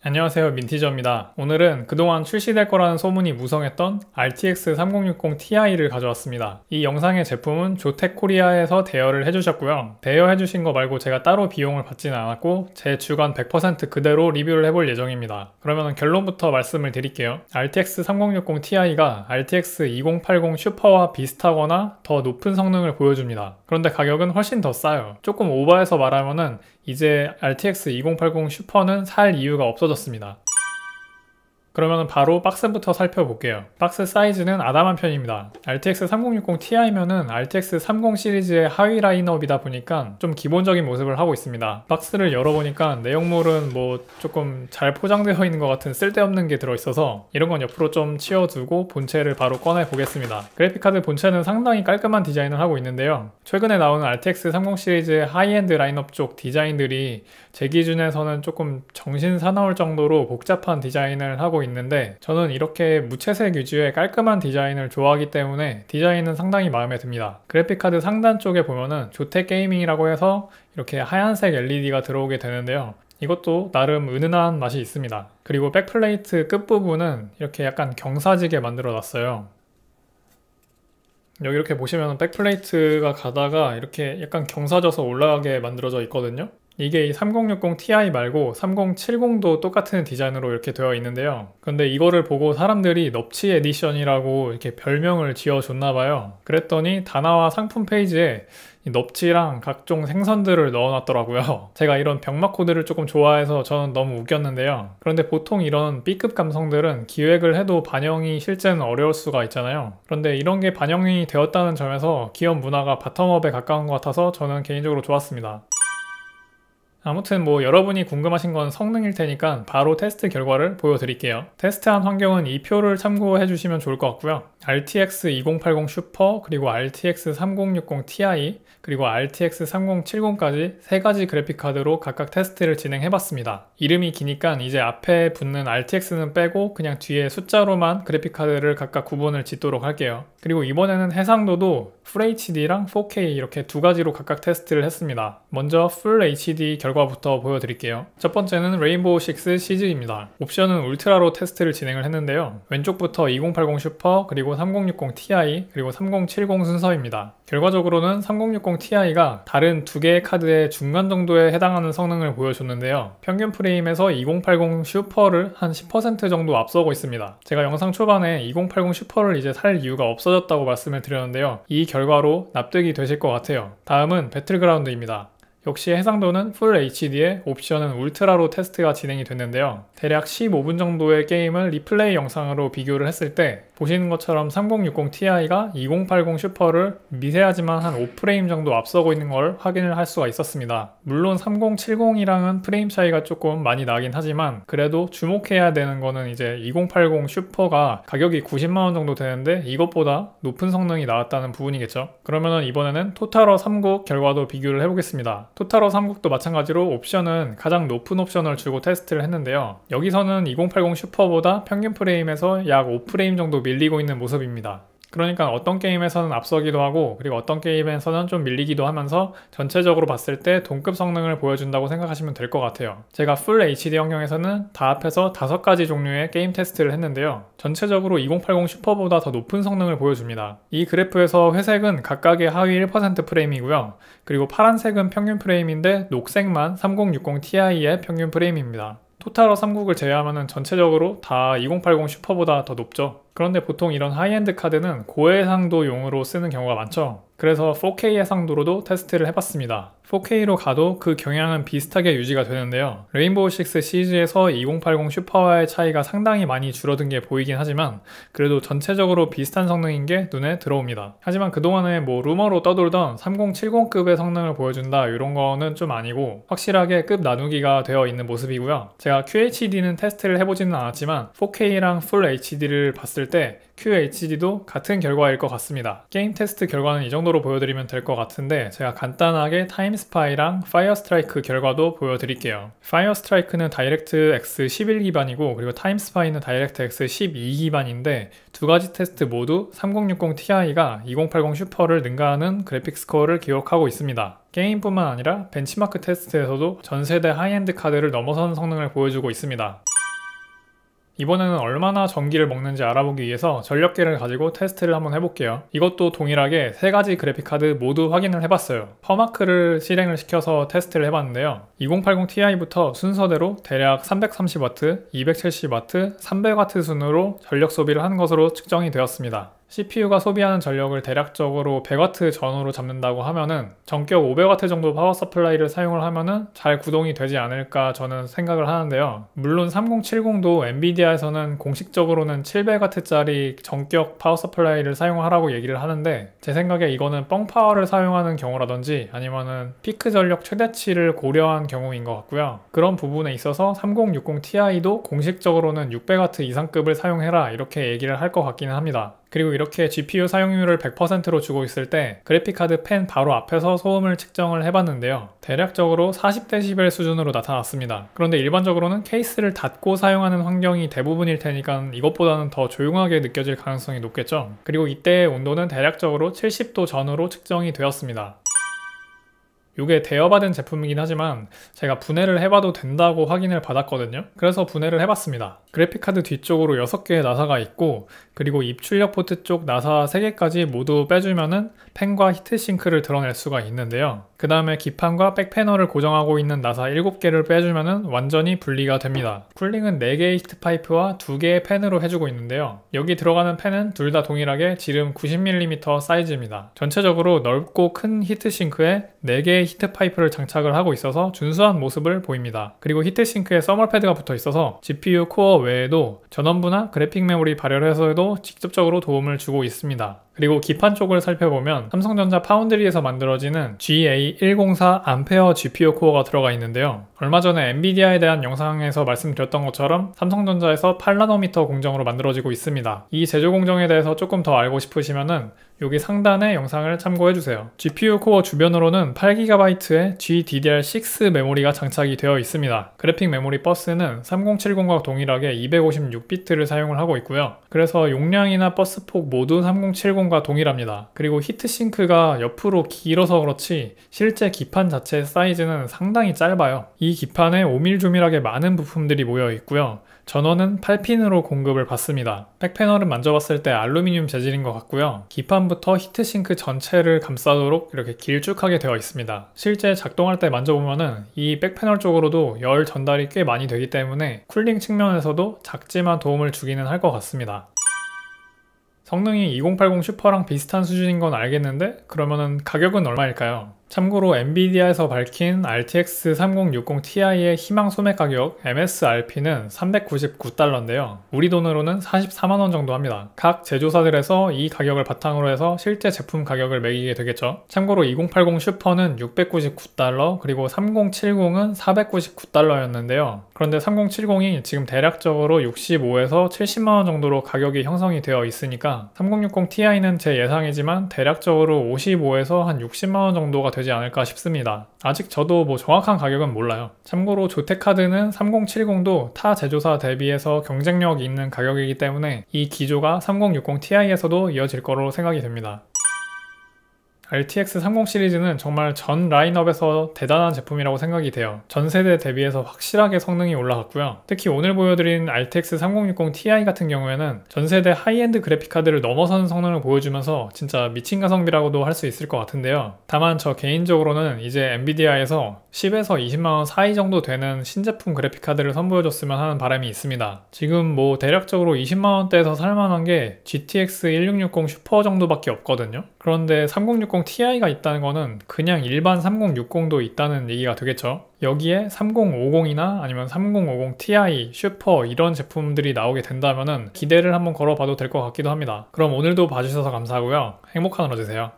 안녕하세요, 민티저입니다. 오늘은 그동안 출시될 거라는 소문이 무성했던 RTX 3060 Ti를 가져왔습니다. 이 영상의 제품은 조텍코리아에서 대여를 해주셨고요. 대여해주신 거 말고 제가 따로 비용을 받지는 않았고 제 주관 100% 그대로 리뷰를 해볼 예정입니다. 그러면 결론부터 말씀을 드릴게요. RTX 3060 Ti가 RTX 2080 슈퍼와 비슷하거나 더 높은 성능을 보여줍니다. 그런데 가격은 훨씬 더 싸요. 조금 오버해서 말하면은 이제 RTX 2080 슈퍼는 살 이유가 없어졌습니다. 그러면 바로 박스부터 살펴볼게요. 박스 사이즈는 아담한 편입니다. RTX 3060 Ti면은 RTX 30 시리즈의 하위 라인업이다 보니까 좀 기본적인 모습을 하고 있습니다. 박스를 열어보니까 내용물은 뭐 조금 잘 포장되어 있는 것 같은 쓸데없는 게 들어있어서 이런 건 옆으로 좀 치워두고 본체를 바로 꺼내 보겠습니다. 그래픽카드 본체는 상당히 깔끔한 디자인을 하고 있는데요. 최근에 나오는 RTX 30 시리즈의 하이엔드 라인업 쪽 디자인들이 제 기준에서는 조금 정신 사나울 정도로 복잡한 디자인을 하고 있는데 저는 이렇게 무채색 위주의 깔끔한 디자인을 좋아하기 때문에 디자인은 상당히 마음에 듭니다. 그래픽카드 상단 쪽에 보면은 조텍 게이밍이라고 해서 이렇게 하얀색 LED가 들어오게 되는데요. 이것도 나름 은은한 맛이 있습니다. 그리고 백플레이트 끝부분은 이렇게 약간 경사지게 만들어 놨어요. 여기 이렇게 보시면 백플레이트가 가다가 이렇게 약간 경사져서 올라가게 만들어져 있거든요. 이게 이 3060 Ti 말고 3070도 똑같은 디자인으로 이렇게 되어 있는데요. 근데 이거를 보고 사람들이 넙치 에디션이라고 이렇게 별명을 지어줬나봐요. 그랬더니 다나와 상품 페이지에 이 넙치랑 각종 생선들을 넣어놨더라고요. 제가 이런 병맛 코드를 조금 좋아해서 저는 너무 웃겼는데요. 그런데 보통 이런 B급 감성들은 기획을 해도 반영이 실제는 어려울 수가 있잖아요. 그런데 이런 게 반영이 되었다는 점에서 기업 문화가 바텀업에 가까운 것 같아서 저는 개인적으로 좋았습니다. 아무튼 뭐 여러분이 궁금하신 건 성능일 테니까 바로 테스트 결과를 보여드릴게요. 테스트한 환경은 이 표를 참고해 주시면 좋을 것 같고요. RTX 2080 슈퍼, 그리고 RTX 3060 Ti, 그리고 RTX 3070까지 세 가지 그래픽카드로 각각 테스트를 진행해봤습니다. 이름이 기니까 이제 앞에 붙는 RTX는 빼고 그냥 뒤에 숫자로만 그래픽카드를 각각 구분을 짓도록 할게요. 그리고 이번에는 해상도도 FHD랑 4K 이렇게 두 가지로 각각 테스트를 했습니다. 먼저 Full HD 결과부터 보여드릴게요. 첫 번째는 레인보우 6 시즈입니다. 옵션은 울트라로 테스트를 진행을 했는데요. 왼쪽부터 2080 슈퍼, 그리고 3060 Ti, 그리고 3070 순서입니다. 결과적으로는 3060 Ti가 다른 두 개의 카드의 중간 정도에 해당하는 성능을 보여줬는데요. 평균 프레임에서 2080 슈퍼를 한 10% 정도 앞서고 있습니다. 제가 영상 초반에 2080 슈퍼를 이제 살 이유가 없어졌다고 말씀을 드렸는데요. 이 결과로 납득이 되실 것 같아요. 다음은 배틀그라운드입니다. 역시 해상도는 Full HD에 옵션은 울트라로 테스트가 진행이 됐는데요. 대략 15분 정도의 게임을 리플레이 영상으로 비교를 했을 때 보시는 것처럼 3060 Ti가 2080 슈퍼를 미세하지만 한 5프레임 정도 앞서고 있는 걸 확인을 할 수가 있었습니다. 물론 3070이랑은 프레임 차이가 조금 많이 나긴 하지만 그래도 주목해야 되는 거는 이제 2080 슈퍼가 가격이 90만원 정도 되는데 이것보다 높은 성능이 나왔다는 부분이겠죠. 그러면은 이번에는 토탈워 3국 결과도 비교를 해보겠습니다. 토탈워 3국도 마찬가지로 옵션은 가장 높은 옵션을 주고 테스트를 했는데요. 여기서는 2080 슈퍼보다 평균 프레임에서 약 5프레임 정도 밀리고 있는 모습입니다. 그러니까 어떤 게임에서는 앞서기도 하고 그리고 어떤 게임에서는 좀 밀리기도 하면서 전체적으로 봤을 때 동급 성능을 보여준다고 생각하시면 될 것 같아요. 제가 풀 HD 환경에서는 다 합해서 5가지 종류의 게임 테스트를 했는데요. 전체적으로 2080 슈퍼보다 더 높은 성능을 보여줍니다. 이 그래프에서 회색은 각각의 하위 1% 프레임이고요. 그리고 파란색은 평균 프레임인데 녹색만 3060 Ti의 평균 프레임입니다. 토탈워 3국을 제외하면 전체적으로 다 2080 슈퍼보다 더 높죠. 그런데 보통 이런 하이엔드 카드는 고해상도용으로 쓰는 경우가 많죠. 그래서 4K 해상도로도 테스트를 해봤습니다. 4K로 가도 그 경향은 비슷하게 유지가 되는데요. 레인보우 6 시리즈에서 2080 슈퍼와의 차이가 상당히 많이 줄어든 게 보이긴 하지만 그래도 전체적으로 비슷한 성능인 게 눈에 들어옵니다. 하지만 그동안에 뭐 루머로 떠돌던 3070급의 성능을 보여준다 이런 거는 좀 아니고 확실하게 급 나누기가 되어 있는 모습이고요. 제가 QHD는 테스트를 해보지는 않았지만 4K랑 Full HD를 봤을 때 QHD도 같은 결과일 것 같습니다. 게임 테스트 결과는 이 정도로 보여드리면 될 것 같은데 제가 간단하게 타임스파이랑 파이어스트라이크 결과도 보여드릴게요. 파이어스트라이크는 다이렉트 X 11 기반이고 그리고 타임스파이는 다이렉트 X 12 기반인데 두 가지 테스트 모두 3060 Ti가 2080 슈퍼를 능가하는 그래픽 스코어를 기록하고 있습니다. 게임뿐만 아니라 벤치마크 테스트에서도 전세대 하이엔드 카드를 넘어선 성능을 보여주고 있습니다. 이번에는 얼마나 전기를 먹는지 알아보기 위해서 전력계를 가지고 테스트를 한번 해볼게요. 이것도 동일하게 세 가지 그래픽카드 모두 확인을 해봤어요. 퍼마크를 실행을 시켜서 테스트를 해봤는데요. 2080ti부터 순서대로 대략 330W, 270W, 300W 순으로 전력 소비를 한 것으로 측정이 되었습니다. CPU가 소비하는 전력을 대략적으로 100W 전후로 잡는다고 하면은 전격 500W 정도 파워 서플라이를 사용을 하면은 잘 구동이 되지 않을까 저는 생각을 하는데요. 물론 3070도 엔비디아에서는 공식적으로는 700W짜리 전격 파워 서플라이를 사용하라고 얘기를 하는데 제 생각에 이거는 뻥파워를 사용하는 경우라든지 아니면은 피크 전력 최대치를 고려한 경우인 것 같고요. 그런 부분에 있어서 3060ti도 공식적으로는 600W 이상급을 사용해라 이렇게 얘기를 할 것 같기는 합니다. 그리고 이렇게 GPU 사용률을 100%로 주고 있을 때 그래픽카드 펜 바로 앞에서 소음을 측정을 해봤는데요. 대략적으로 40dB 수준으로 나타났습니다. 그런데 일반적으로는 케이스를 닫고 사용하는 환경이 대부분일 테니까 이것보다는 더 조용하게 느껴질 가능성이 높겠죠. 그리고 이때의 온도는 대략적으로 70도 전후로 측정이 되었습니다. 이게 대여받은 제품이긴 하지만 제가 분해를 해봐도 된다고 확인을 받았거든요. 그래서 분해를 해봤습니다. 그래픽카드 뒤쪽으로 6개의 나사가 있고 그리고 입출력 포트 쪽 나사 3개까지 모두 빼주면은 펜과 히트싱크를 드러낼 수가 있는데요. 그 다음에 기판과 백패널을 고정하고 있는 나사 7개를 빼주면은 완전히 분리가 됩니다. 쿨링은 4개의 히트파이프와 2개의 펜으로 해주고 있는데요. 여기 들어가는 펜은 둘 다 동일하게 지름 90mm 사이즈입니다. 전체적으로 넓고 큰 히트싱크에 4개의 히트파이프를 장착을 하고 있어서 준수한 모습을 보입니다. 그리고 히트싱크에 서멀패드가 붙어 있어서 GPU 코어 외에도 전원부나 그래픽 메모리 발열해서에도 직접적으로 도움을 주고 있습니다. 그리고 기판 쪽을 살펴보면 삼성전자 파운드리에서 만들어지는 GA104 암페어 GPU 코어가 들어가 있는데요. 얼마 전에 엔비디아에 대한 영상에서 말씀드렸던 것처럼 삼성전자에서 8나노미터 공정으로 만들어지고 있습니다. 이 제조 공정에 대해서 조금 더 알고 싶으시면은 여기 상단의 영상을 참고해주세요. GPU 코어 주변으로는 8GB의 GDDR6 메모리가 장착이 되어 있습니다. 그래픽 메모리 버스는 3070과 동일하게 256비트를 사용을 하고 있고요. 그래서 용량이나 버스폭 모두 3070과 동일합니다. 그리고 히트싱크가 옆으로 길어서 그렇지 실제 기판 자체 사이즈는 상당히 짧아요. 이 기판에 오밀조밀하게 많은 부품들이 모여 있고요. 전원은 8핀으로 공급을 받습니다. 백패널은 만져봤을 때 알루미늄 재질인 것 같고요. 기판부터 히트싱크 전체를 감싸도록 이렇게 길쭉하게 되어 있습니다. 실제 작동할 때 만져보면은 이 백패널 쪽으로도 열 전달이 꽤 많이 되기 때문에 쿨링 측면에서도 작지만 도움을 주기는 할 것 같습니다. 성능이 2080 슈퍼랑 비슷한 수준인 건 알겠는데 그러면은 가격은 얼마일까요? 참고로 엔비디아에서 밝힌 RTX 3060ti의 희망 소매 가격 MSRP는 399달러인데요. 우리 돈으로는 44만원 정도 합니다. 각 제조사들에서 이 가격을 바탕으로 해서 실제 제품 가격을 매기게 되겠죠. 참고로 2080 슈퍼는 699달러 그리고 3070은 499달러였는데요. 그런데 3070이 지금 대략적으로 65에서 70만원 정도로 가격이 형성이 되어 있으니까 3060ti는 제 예상이지만 대략적으로 55에서 한 60만원 정도가 되지 않을까 싶습니다. 아직 저도 뭐 정확한 가격은 몰라요. 참고로 조텍카드는 3070도 타 제조사 대비해서 경쟁력 있는 가격이기 때문에 이 기조가 3060ti에서도 이어질 거로 생각이 됩니다. RTX 30 시리즈는 정말 전 라인업에서 대단한 제품이라고 생각이 돼요. 전 세대 대비해서 확실하게 성능이 올라갔고요. 특히 오늘 보여드린 RTX 3060 Ti 같은 경우에는 전 세대 하이엔드 그래픽카드를 넘어서는 성능을 보여주면서 진짜 미친 가성비라고도 할 수 있을 것 같은데요. 다만 저 개인적으로는 이제 엔비디아에서 10에서 20만원 사이 정도 되는 신제품 그래픽카드를 선보여줬으면 하는 바람이 있습니다. 지금 뭐 대략적으로 20만원대에서 살만한 게 GTX 1660 슈퍼 정도밖에 없거든요. 그런데 3060 Ti가 있다는 거는 그냥 일반 3060도 있다는 얘기가 되겠죠. 여기에 3050이나 아니면 3050 Ti, 슈퍼 이런 제품들이 나오게 된다면은 기대를 한번 걸어봐도 될 것 같기도 합니다. 그럼 오늘도 봐주셔서 감사하고요. 행복한 하루 되세요.